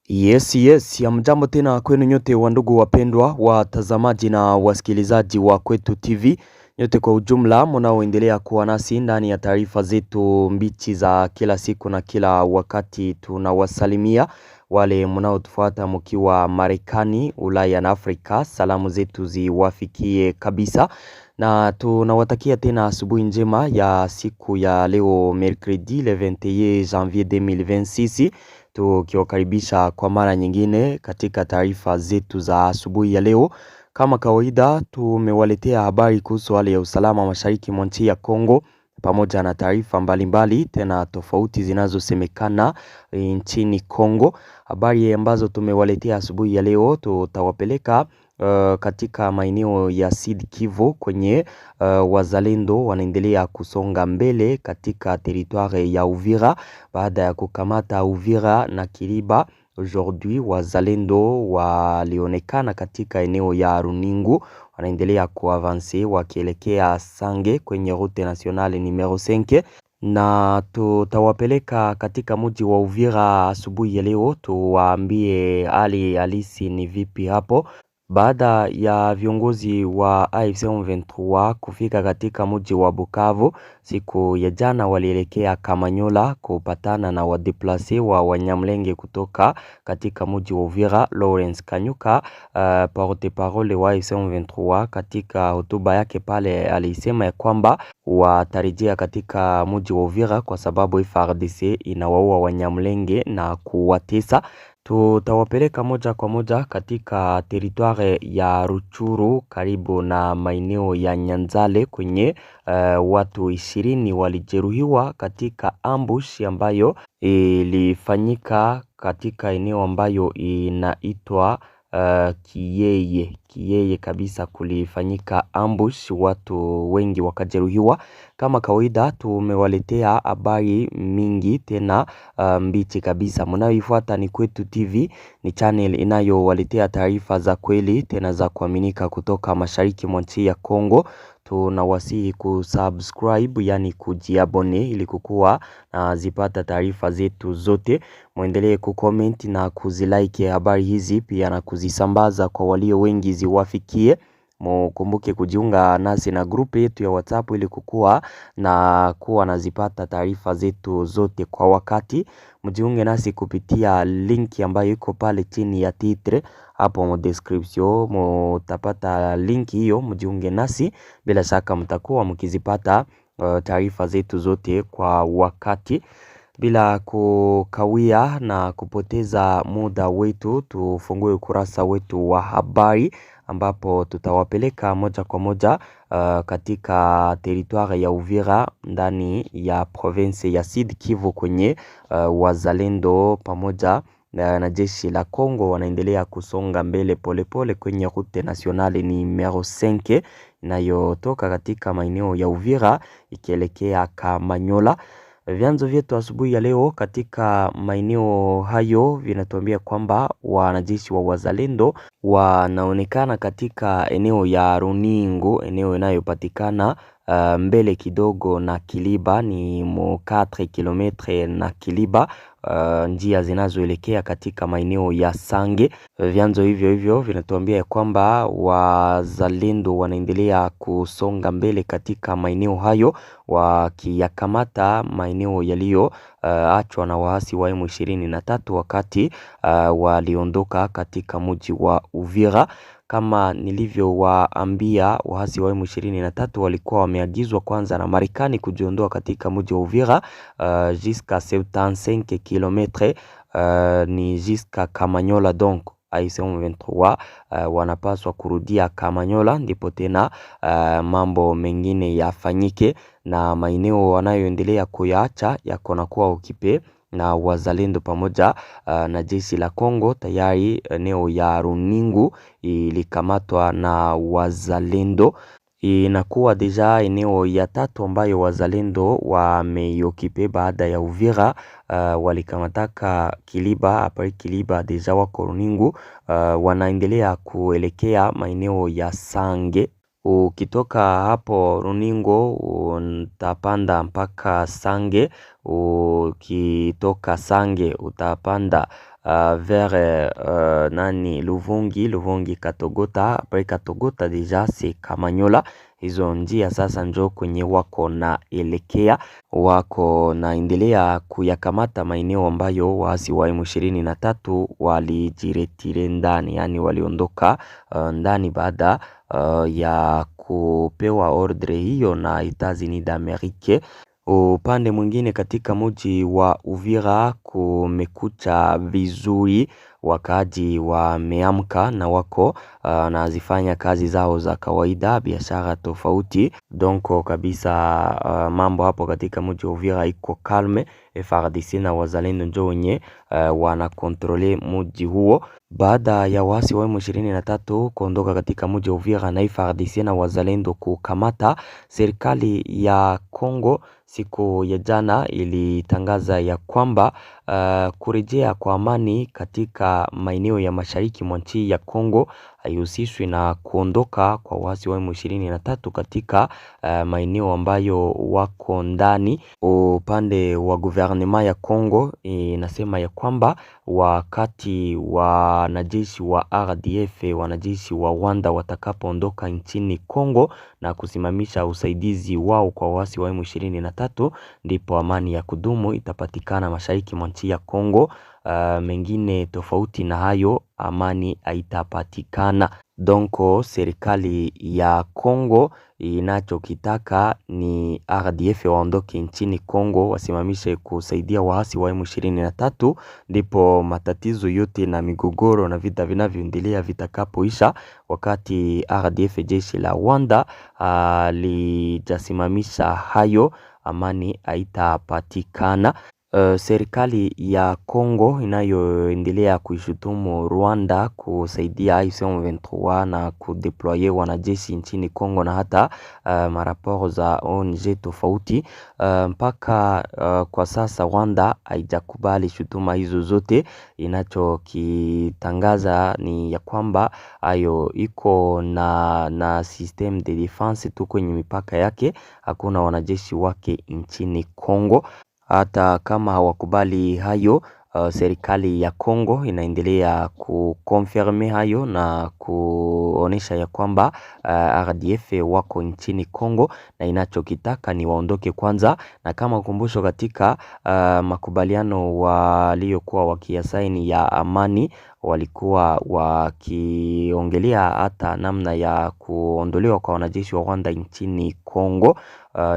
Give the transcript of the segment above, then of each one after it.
Yes, ya mjambo tena kwenu nyote wandugu wapendwa watazamaji na wasikilizaji wa Kwetu TV. Nyote kwa ujumla mnaoendelea kuwa nasi ndani ya taarifa zetu mbichi za kila siku na kila wakati. Tunawasalimia wale mnaotufuata mkiwa Marekani, Ulaya na Afrika. Salamu zetu ziwafikie kabisa. Na tunawatakia tena asubuhi njema ya siku ya leo mercredi le 21 janvier 2026. Tukiwakaribisha kwa mara nyingine katika taarifa zetu za asubuhi ya leo. Kama kawaida tumewaletea habari kuhusu hali ya usalama mashariki mwa nchi ya Kongo pamoja na taarifa mbalimbali tena tofauti zinazosemekana nchini Kongo. Habari ambazo tumewaletea asubuhi ya leo tutawapeleka katika maeneo ya Sud Kivu kwenye wazalendo wanaendelea kusonga mbele katika teritware ya Uvira baada ya kukamata Uvira na Kiliba. Aujourd'hui wazalendo walionekana katika eneo ya Runingu wanaendelea kuavanse wakielekea Sange kwenye route nationale numero 5 na tutawapeleka katika mji wa Uvira asubuhi ya leo tuwaambie hali halisi ni vipi hapo. Baada ya viongozi wa AFC M23 kufika katika mji wa Bukavu siku ya jana, walielekea Kamanyola kupatana na wadeplase wa Wanyamlenge kutoka katika mji wa Uvira. Lawrence Kanyuka, porte parole wa AFC M23, katika hotuba yake pale alisema ya kwamba watarejea katika mji wa Uvira kwa sababu FARDC inawaua Wanyamlenge na kuwatesa. Tutawapeleka moja kwa moja katika teritware ya Ruchuru karibu na maeneo ya Nyanzale kwenye watu 20 walijeruhiwa katika ambush ambayo ilifanyika katika eneo ambayo inaitwa Kiyeye kabisa. Kulifanyika ambush, watu wengi wakajeruhiwa. Kama kawaida tumewaletea habari mingi tena mbichi kabisa. Mnayoifuata ni Kwetu TV, ni channel inayowaletea taarifa za kweli tena za kuaminika kutoka mashariki mwa nchi ya Kongo. Tunawasihi kusubscribe, yani kujiabone, ili kukuwa na zipata taarifa zetu zote. Muendelee kucomment na kuzilike habari hizi pia na kuzisambaza kwa walio wengi ziwafikie. Mkumbuke kujiunga nasi na grupu yetu ya WhatsApp ili kuwa na zipata taarifa zetu zote kwa wakati. Mjiunge nasi kupitia link ambayo iko pale chini ya titre hapo mu description, mtapata link hiyo. Mjiunge nasi, bila shaka mtakuwa mkizipata taarifa zetu zote kwa wakati. Bila kukawia na kupoteza muda wetu, tufungue ukurasa wetu wa habari ambapo tutawapeleka moja kwa moja katika teritware ya Uvira ndani ya province ya Sud Kivu kwenye wazalendo pamoja na jeshi la Kongo wanaendelea kusonga mbele polepole kwenye route nationale numero 5 inayotoka katika maeneo ya Uvira ikielekea Kamanyola. Vyanzo vyetu asubuhi ya leo katika maeneo hayo vinatuambia kwamba wanajeshi wa wazalendo wanaonekana katika eneo ya Runingu, eneo inayopatikana mbele kidogo na Kiliba, ni 4 kilometre na Kiliba, njia zinazoelekea katika maeneo ya Sange. Vyanzo hivyo vinatuambia kwamba wazalendo wanaendelea kusonga mbele katika maeneo hayo wakiyakamata maeneo yaliyo achwa na waasi wa M23 wakati waliondoka katika mji wa Uvira. Kama nilivyowaambia, waasi wa M23 walikuwa wameagizwa kwanza na Marekani kujiondoa katika mji wa Uvira jusqu'à 75 km, ni jusqu'à Kamanyola. Donc AFC M23 wanapaswa kurudia Kamanyola ndipo tena mambo mengine yafanyike, na maeneo wanayoendelea kuyaacha yako na kuwa ukipe na wazalendo pamoja na jeshi la Kongo. Tayari eneo ya Runingu ilikamatwa na wazalendo, inakuwa deja eneo ya tatu ambayo wazalendo wameiokipe baada ya Uvira. Walikamataka Kiliba, hapa Kiliba deja wako Runingu, wanaendelea kuelekea maeneo ya Sange. Ukitoka hapo Runingo utapanda mpaka Sange. Ukitoka Sange utapanda vers Luvungi Katogota. Après Katogota deja c'est Kamanyola. Hizo njia sasa njo kwenye wako na elekea, wako naendelea kuyakamata maeneo ambayo waasi wa M23 walijiretire ndani, yani waliondoka ndani baada ya kupewa ordre hiyo na Etats-Unis d'Amerique. Upande mwingine katika mji wa Uvira kumekucha vizuri, wakaaji wameamka na wako nazifanya kazi zao za kawaida, biashara tofauti. Donc kabisa mambo hapo katika mji wa Uvira iko kalme. FARDC na wazalendo ndio wenye wana kontrole mji huo. Baada ya waasi wa M23 kuondoka katika mji wa Uvira na FARDC na wazalendo kukamata, serikali ya Kongo siku ya jana ilitangaza ya kwamba kurejea kwa amani katika maeneo ya mashariki mwa nchi ya Kongo haihusishwi na kuondoka kwa waasi wa M23 katika maeneo ambayo wako ndani. Upande wa gouvernement ya Kongo inasema ya kwamba wakati wanajeshi wa RDF, wanajeshi wa Rwanda watakapoondoka nchini Kongo na kusimamisha usaidizi wao kwa waasi wa M23, ndipo amani ya kudumu itapatikana mashariki mwa nchi ya Kongo. Mengine tofauti na hayo amani haitapatikana. Donc serikali ya Kongo inachokitaka ni RDF waondoke nchini Kongo, wasimamishe kusaidia waasi wa M23, ndipo matatizo yote na migogoro na vita vinavyoendelea vitakapoisha. Wakati RDF jeshi la Rwanda lijasimamisha hayo, amani haitapatikana. Serikali ya Kongo inayoendelea kuishutumu Rwanda kusaidia M23 na kudeployer wanajeshi nchini Kongo na hata maraporo za ONG tofauti. Mpaka kwa sasa Rwanda haijakubali shutuma hizo zote. Inachokitangaza ni ya kwamba ayo iko na system de defense tu kwenye mipaka yake, hakuna wanajeshi wake nchini Kongo. Hata kama hawakubali hayo, serikali ya Kongo inaendelea kukonfirme hayo na kuonesha ya kwamba RDF wako nchini Kongo na inachokitaka ni waondoke kwanza. Na kama ukumbusho katika makubaliano waliokuwa wakiyasaini ya amani, walikuwa wakiongelea hata namna ya kuondolewa kwa wanajeshi wa Rwanda nchini Kongo.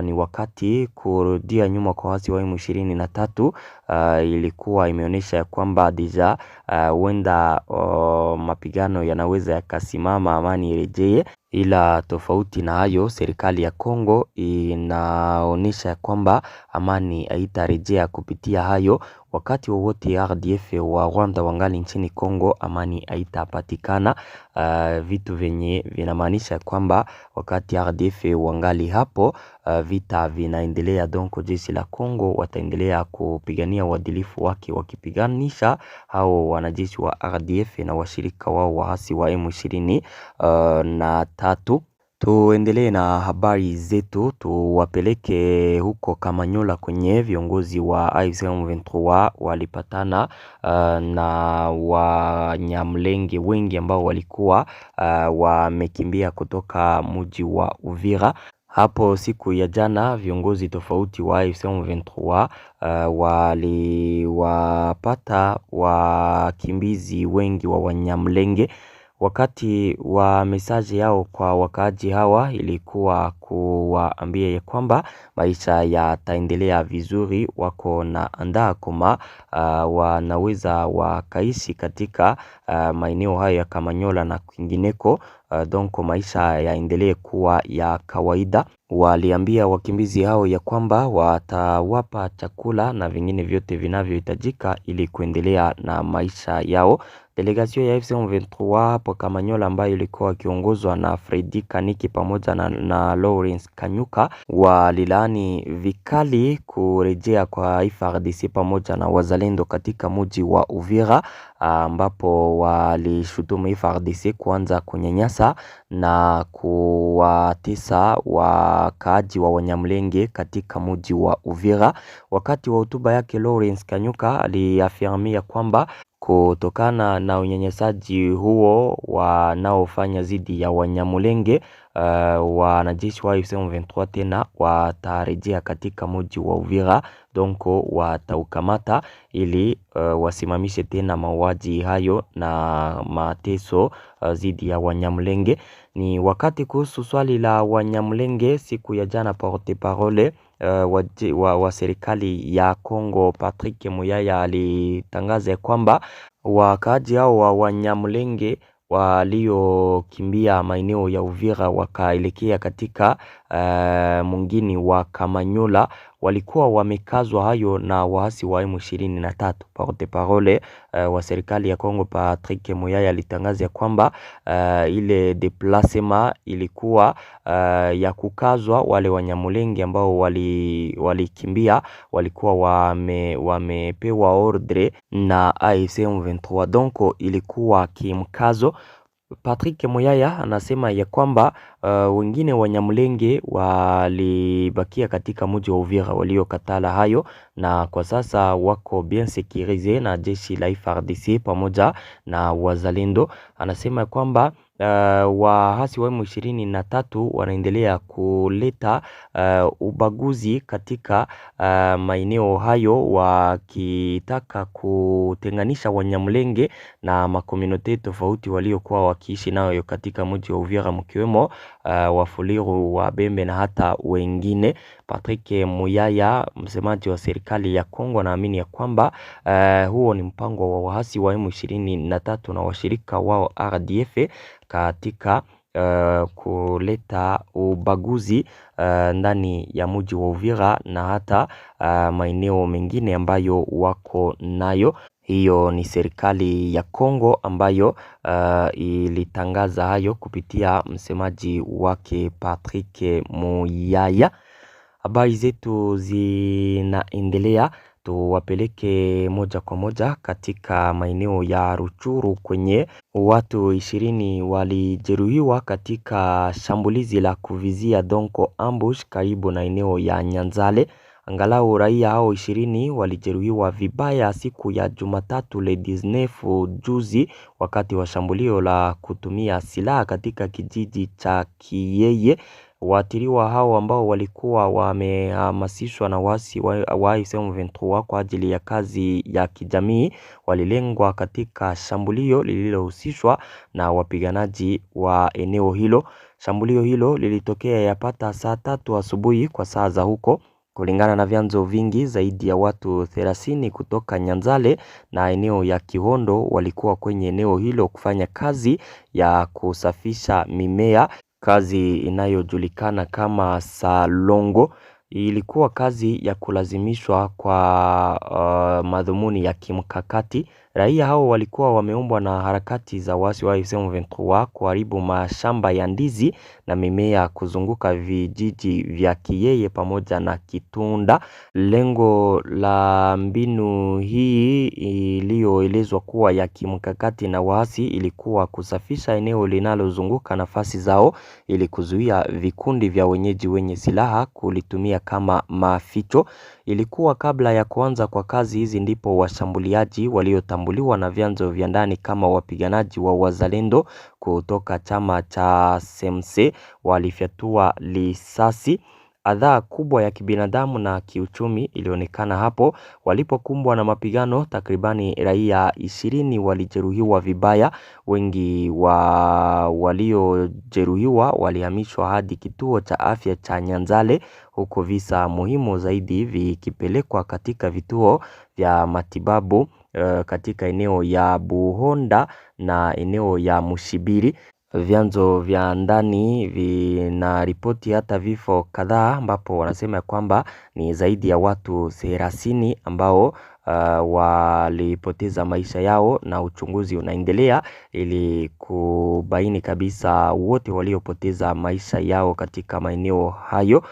Ni wakati kurudia nyuma kwa waasi wa M23 ilikuwa imeonyesha ya kwamba deja huenda mapigano yanaweza yakasimama, amani irejee. Ila tofauti na hayo, serikali ya Kongo inaonyesha kwamba amani haitarejea kupitia hayo. Wakati wowote RDF wa Rwanda wangali nchini Kongo, amani haitapatikana. Vitu venye vinamaanisha kwamba wakati RDF wangali hapo, vita vinaendelea. Donc jeshi la Kongo wataendelea kupigania uadilifu wake, wakipiganisha hao wanajeshi wa RDF na washirika wao waasi wa M23. Tuendelee na habari zetu, tuwapeleke huko Kamanyola kwenye viongozi wa AFC M23 walipatana na Wanyamlenge wengi ambao walikuwa wamekimbia kutoka mji wa Uvira. Hapo siku ya jana viongozi tofauti wa AFC M23 waliwapata wakimbizi wengi wa Wanyamlenge. Wakati wa mesaji yao kwa wakaaji hawa ilikuwa kuwaambia ya kwamba maisha yataendelea vizuri, wako na andaa kama wanaweza wakaishi katika maeneo hayo ya Kamanyola na kwingineko. Donc maisha yaendelee kuwa ya kawaida. Waliambia wakimbizi hao ya kwamba watawapa chakula na vingine vyote vinavyohitajika ili kuendelea na maisha yao. Delegation ya AFC M23 hapo Kamanyola ambayo ilikuwa kiongozwa na Fredi Kaniki pamoja na Lawrence Kanyuka walilaani vikali kurejea kwa FARDC pamoja na wazalendo katika mji wa Uvira, ambapo walishutumu FARDC kuanza kunyanyasa na kuwatesa wakaaji wa Wanyamlenge katika mji wa Uvira. Wakati wa hotuba yake Lawrence Kanyuka aliafirmia kwamba Kutokana na unyanyasaji huo wanaofanya dhidi ya Wanyamulenge, wanajeshi wa AFC M23 tena watarejea katika mji wa Uvira, donc wataukamata ili wasimamishe tena mauaji hayo na mateso dhidi ya Wanyamulenge. Ni wakati kuhusu swali la Wanyamulenge, siku ya jana porte-parole wa serikali ya Kongo Patrick Muyaya alitangaza kwamba wakaaji hao wa Wanyamulenge waliokimbia maeneo ya Uvira wakaelekea katika mungini wa Kamanyola walikuwa wamekazwa hayo na waasi wa M23. Porte-parole wa serikali ya Kongo Patrick Muyaya alitangaza kwamba ile deplacement ilikuwa ya kukazwa. Wale Wanyamulenge ambao walikimbia walikuwa wamepewa ordre na AFC M23, donc ilikuwa kimkazo. Patrick Muyaya anasema ya kwamba wengine Wanyamulenge walibakia katika mji wa Uvira waliokatala hayo, na kwa sasa wako bien sécurisé na jeshi la FARDC pamoja na wazalendo. Anasema kwamba waasi wa M23 wanaendelea kuleta ubaguzi katika maeneo hayo, wakitaka kutenganisha Wanyamulenge na makomunote tofauti waliokuwa wakiishi nayo katika mji wa Uvira, mkiwemo Wafuliru, Wabembe na hata wengine. Patrick Muyaya, msemaji wa serikali ya Kongo, anaamini ya kwamba huo ni mpango wa waasi wa M23 na washirika wao RDF katika kuleta ubaguzi ndani ya mji wa Uvira na hata maeneo mengine ambayo wako nayo. Hiyo ni serikali ya Kongo ambayo ilitangaza hayo kupitia msemaji wake Patrick Muyaya. Habari zetu zinaendelea, tuwapeleke moja kwa moja katika maeneo ya Ruchuru kwenye watu 20 walijeruhiwa katika shambulizi la kuvizia donko ambush karibu na eneo ya Nyanzale. Angalau raia hao 20 walijeruhiwa vibaya siku ya Jumatatu le 19 juzi wakati wa shambulio la kutumia silaha katika kijiji cha Kiyeye. Waathiriwa hao ambao walikuwa wamehamasishwa na waasi wa AFC M23 kwa ajili ya kazi ya kijamii walilengwa katika shambulio lililohusishwa na wapiganaji wa eneo hilo. Shambulio hilo lilitokea yapata saa 3 asubuhi kwa saa za huko. Kulingana na vyanzo vingi, zaidi ya watu 30 kutoka Nyanzale na eneo ya Kihondo walikuwa kwenye eneo hilo kufanya kazi ya kusafisha mimea, kazi inayojulikana kama salongo. Ilikuwa kazi ya kulazimishwa kwa madhumuni ya kimkakati. Raia hao walikuwa wameombwa na harakati za waasi wa AFC M23 kuharibu mashamba ya ndizi na mimea kuzunguka vijiji vya Kiyeye pamoja na Kitunda. Lengo la mbinu hii iliyoelezwa kuwa ya kimkakati na waasi ilikuwa kusafisha eneo linalozunguka nafasi zao ili kuzuia vikundi vya wenyeji wenye silaha kulitumia kama maficho. Ilikuwa kabla ya kuanza kwa kazi hizi ndipo washambuliaji waliotambuliwa na vyanzo vya ndani kama wapiganaji wa wazalendo kutoka chama cha SMC walifyatua risasi. Adha kubwa ya kibinadamu na kiuchumi ilionekana hapo walipokumbwa na mapigano. Takribani raia 20 walijeruhiwa vibaya. Wengi waliojeruhiwa walihamishwa hadi kituo cha afya cha Nyanzale, huko visa muhimu zaidi vikipelekwa katika vituo vya matibabu katika eneo ya Buhonda na eneo ya Mushibiri. Vyanzo vya ndani vinaripoti hata vifo kadhaa ambapo wanasema kwamba ni zaidi ya watu 30 ambao walipoteza maisha yao, na uchunguzi unaendelea ili kubaini kabisa wote waliopoteza maisha yao katika maeneo hayo.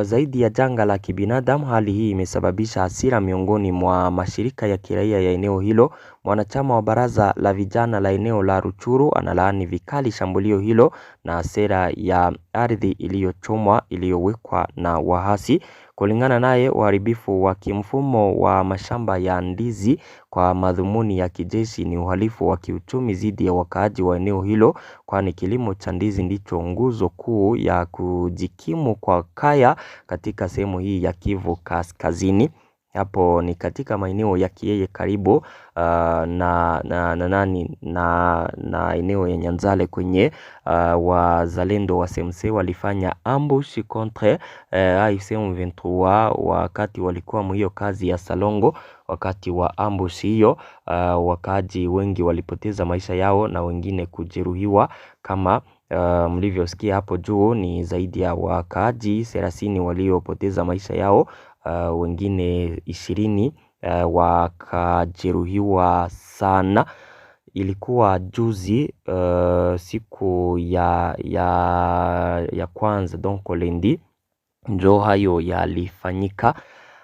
Zaidi ya janga la kibinadamu, hali hii imesababisha hasira miongoni mwa mashirika ya kiraia ya eneo hilo. Mwanachama wa baraza la vijana la eneo la Rutshuru analaani vikali shambulio hilo na sera ya ardhi iliyochomwa iliyowekwa na waasi. Kulingana naye, uharibifu wa kimfumo wa mashamba ya ndizi kwa madhumuni ya kijeshi ni uhalifu wa kiuchumi dhidi ya wakaaji wa eneo hilo, kwani kilimo cha ndizi ndicho nguzo kuu ya kujikimu kwa kaya katika sehemu hii ya Kivu Kaskazini. Hapo ni katika maeneo ya Kiyeye karibu na eneo ya Nyanzale kwenye wazalendo wa SMC walifanya ambush contre AFC M23 wakati walikuwa mhiyo kazi ya Salongo. Wakati wa ambush hiyo wakaaji wengi walipoteza maisha yao na wengine kujeruhiwa. Kama mlivyosikia hapo juu, ni zaidi ya wakaaji 30 waliopoteza maisha yao, wengine 20 wakajeruhiwa sana. Ilikuwa juzi siku ya kwanza donc lundi ndio hayo yalifanyika.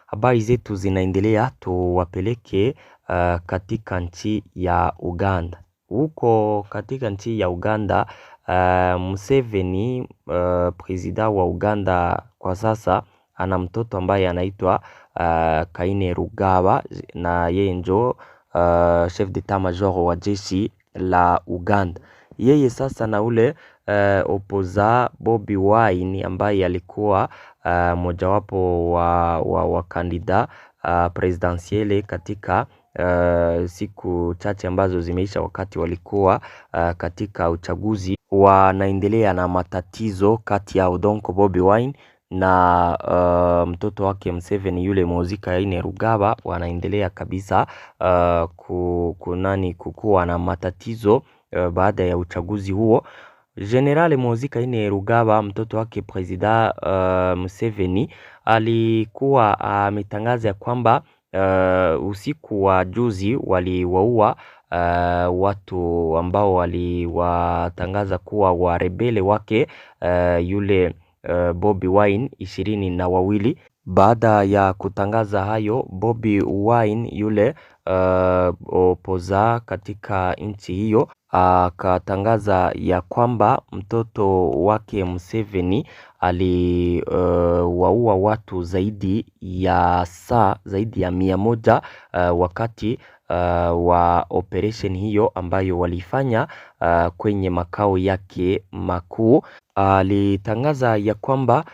Habari zetu zinaendelea, tuwapeleke katika nchi ya Uganda. Huko katika nchi ya Uganda, Museveni presida wa Uganda kwa sasa ana mtoto ambaye anaitwa Kainerugaba, na yeye ndio chef d'état major wa jeshi la Uganda. Yeye sasa na ule opoza Bobi Wine ambaye alikuwa mojawapo wa kandida presidentielle katika siku chache ambazo zimeisha wakati walikuwa katika uchaguzi, wanaendelea na matatizo kati yao. Donc Bobi Wine na mtoto wake Museveni yule Muhoozi Kainerugaba wanaendelea kabisa kukuwa na matatizo baada ya uchaguzi huo. General Muhoozi Kainerugaba, mtoto wake presida Museveni, alikuwa ametangaza kwamba usiku wa juzi waliwaua watu ambao waliwatangaza kuwa warebele wake yule Bobi Wine 22. Baada ya kutangaza hayo, Bobi Wine yule opoza katika nchi hiyo akatangaza ya kwamba mtoto wake Museveni aliwaua watu zaidi ya 100 wakati wa operation hiyo ambayo walifanya kwenye makao yake makuu. Alitangaza ya kwamba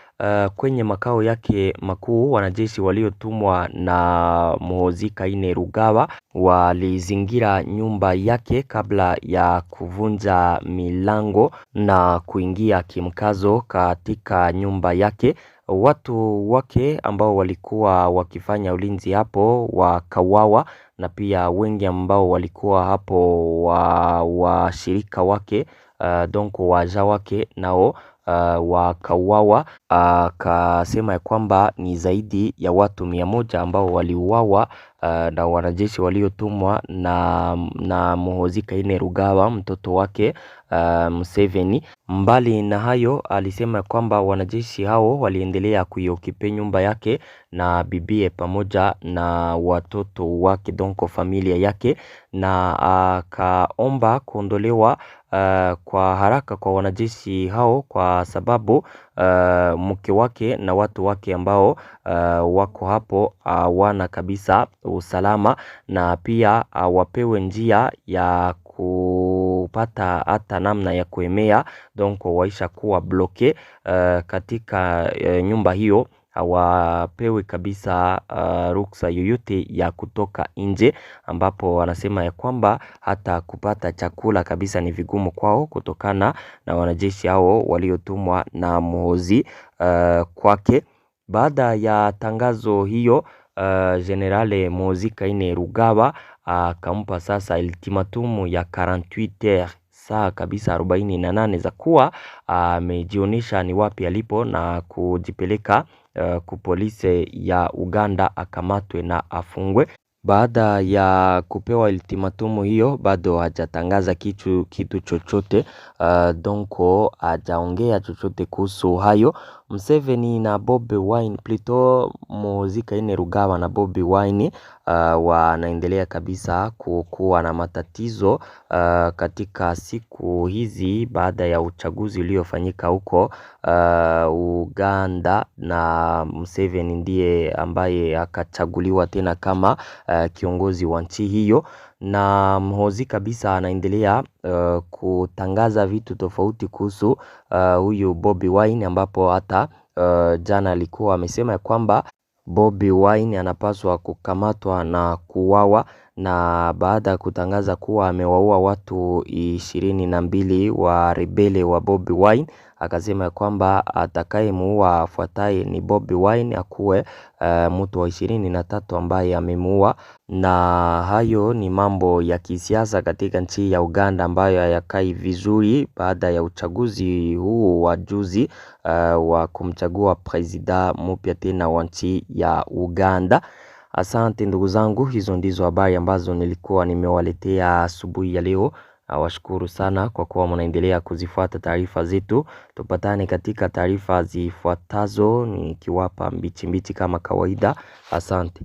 kwenye makao yake makuu wanajeshi waliotumwa na Muhoozi Kainerugaba walizingira nyumba yake kabla ya kuvunja milango na kuingia kimkazo katika nyumba yake. Watu wake ambao walikuwa wakifanya ulinzi hapo wakawawa, na pia wengi ambao walikuwa hapo washirika wake donc waja wake nao wakawawa. Akasema ya kwamba ni zaidi ya watu 100 ambao waliuawa na wanajeshi waliotumwa na Muhoozi Kainerugaba, mtoto wake Museveni. Mbali na hayo, alisema kwamba wanajeshi hao waliendelea kuiokipe nyumba yake na bibie pamoja na watoto wake, donc familia yake, na akaomba kuondolewa kwa haraka kwa wanajeshi hao kwa sababu mke wake na watu wake ambao wako hapo wana kabisa usalama, na pia wapewe njia ya kupata hata namna ya kuemea, donc waisha kuwa bloke katika nyumba hiyo. Hawapewi kabisa ruksa yoyote ya kutoka nje, ambapo wanasema ya kwamba hata kupata chakula kabisa ni vigumu kwao kutokana na wanajeshi hao waliotumwa na Muhoozi kwake. Baada ya tangazo hiyo, General Muhoozi Kainerugaba akampa sasa ultimatum ya 48 heures, saa kabisa 48 za kuwa amejionesha ni wapi alipo na kujipeleka kupolisi ya Uganda akamatwe na afungwe. Baada ya kupewa ultimatum hiyo bado hajatangaza kitu chochote, donc hajaongea chochote kuhusu hayo. Museveni na Bobi Wine plutôt Muzika Kainerugaba na Bobi Wine wanaendelea kabisa kuwa na matatizo katika siku hizi baada ya uchaguzi uliofanyika huko Uganda, na Museveni ndiye ambaye akachaguliwa tena kama kiongozi wa nchi hiyo, na Mhozi kabisa anaendelea kutangaza vitu tofauti kuhusu huyu Bobi Wine, ambapo hata jana alikuwa amesema kwamba Bobi Wine anapaswa kukamatwa na kuuawa, na baada ya kutangaza kuwa amewaua watu 22 wa rebele wa Bobi Wine, akasema kwamba atakayemuua afuataye ni Bobi Wine akuwe mtu wa 23 ambaye amemuua. Na hayo ni mambo ya kisiasa katika nchi ya Uganda ambayo hayakai vizuri baada ya uchaguzi huu wa juzi wa kumchagua presida mpya tena wa nchi ya Uganda. Asante ndugu zangu, hizo ndizo habari ambazo nilikuwa nimewaletea asubuhi ya leo. Washukuru sana kwa kuwa mnaendelea kuzifuata taarifa zetu. Tupatane katika taarifa zifuatazo nikiwapa mbichi kama kawaida. Asante.